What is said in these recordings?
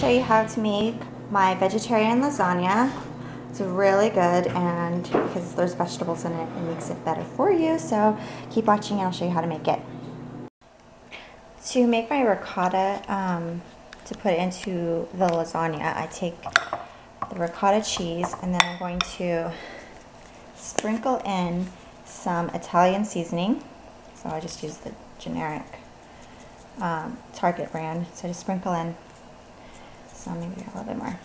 show you how to make my vegetarian lasagna. It's really good, and because there's vegetables in it, it makes it better for you. So keep watching and I'll show you how to make it. To make my ricotta, to put into the lasagna, I take the ricotta cheese and then I'm going to sprinkle in some Italian seasoning. So I just use the generic Target brand. So just sprinkle in some, maybe a little bit more.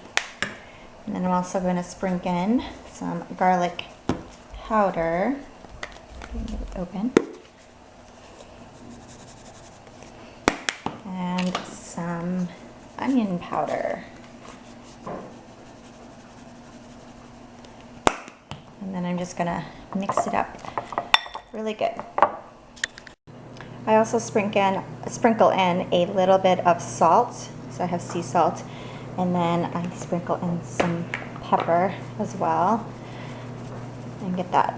And then I'm also going to sprinkle in some garlic powder. Get it open. And some onion powder. And then I'm just going to mix it up really good. I also sprinkle in a little bit of salt. So I have sea salt. And then I sprinkle in some pepper as well. And get that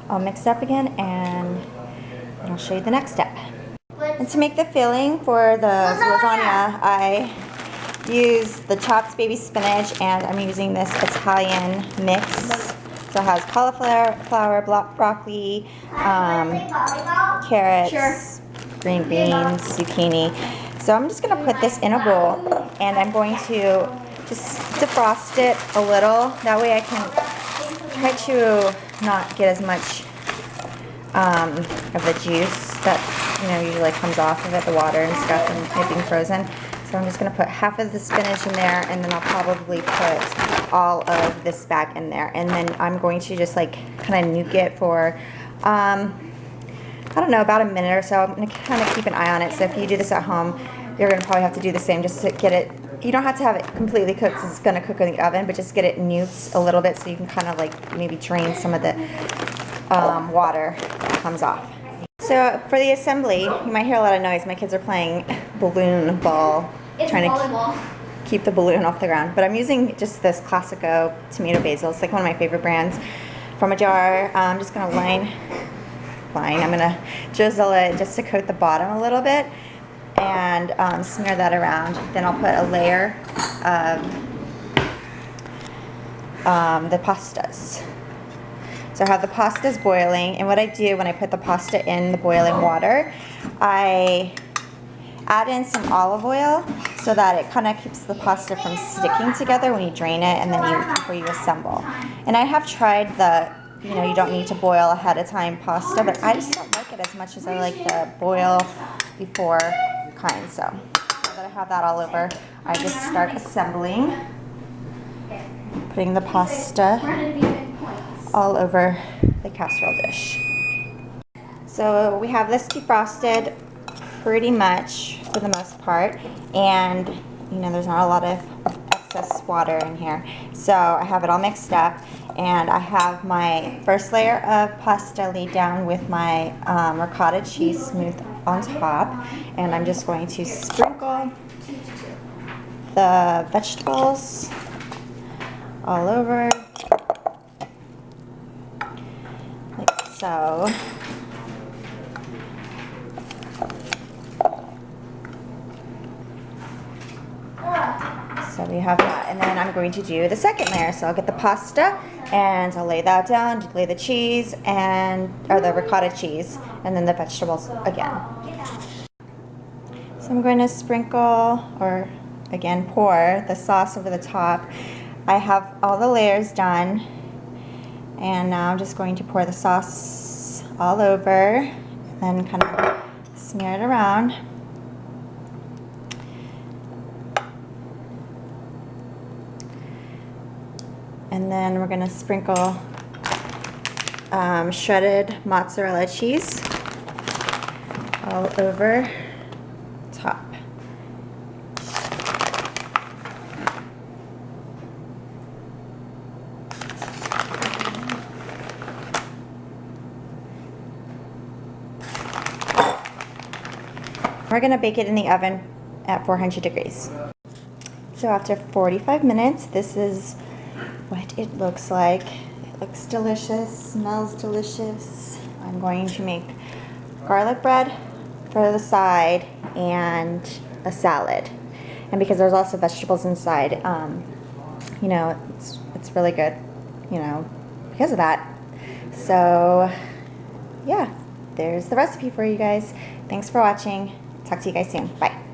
all mixed up again, and I'll show you the next step. And to make the filling for the lasagna, I use the chopped baby spinach, and I'm using this Italian mix. So it has cauliflower, broccoli, carrots, green beans, zucchini. So I'm just going to put this in a bowl, and I'm going to just defrost it a little. That way I can try to not get as much of the juice that usually comes off of it, the water and stuff, and it being frozen. So I'm just going to put half of the spinach in there, and then I'll probably put all of this back in there. And then I'm going to just like kind of nuke it for I don't know, about a minute or so. I'm going to kind of keep an eye on it. So if you do this at home, you're going to probably have to do the same just to get it. You don't have to have it completely cooked, it's going to cook in the oven, but just get it nuked a little bit so you can kind of like maybe drain some of the water that comes off. So for the assembly, you might hear a lot of noise. My kids are playing balloon ball, trying to keep the balloon off the ground. But I'm using just this Classico tomato basil. It's like one of my favorite brands. From a jar, I'm just going to I'm going to drizzle it just to coat the bottom a little bit, and smear that around. Then I'll put a layer of the pastas. So I have the pastas boiling, and what I do when I put the pasta in the boiling water, I add in some olive oil so that it kind of keeps the pasta from sticking together when you drain it and then before you assemble. And I have tried the you don't need to boil ahead of time pasta, but I just don't like it as much as I like the boil before kind. So now that I have that all over, I just start assembling, putting the pasta all over the casserole dish. So we have this defrosted pretty much for the most part, and there's not a lot of excess water in here. So I have it all mixed up, and I have my first layer of pasta laid down with my ricotta cheese smooth on top, and I'm just going to sprinkle the vegetables all over like so. So we have that, and then I'm going to do the second layer. So I'll get the pasta and I'll lay that down, lay the cheese or the ricotta cheese, and then the vegetables again. So I'm going to sprinkle, or again pour, the sauce over the top. I have all the layers done, and now I'm just going to pour the sauce all over, and then kind of smear it around. And then we're going to sprinkle shredded mozzarella cheese all over top. We're going to bake it in the oven at 400 degrees. So after 45 minutes, this is what it looks like. It looks delicious, smells delicious. I'm going to make garlic bread for the side and a salad. And because there's lots of vegetables inside, you know, it's really good, you know, because of that. So yeah, there's the recipe for you guys. Thanks for watching. Talk to you guys soon. Bye.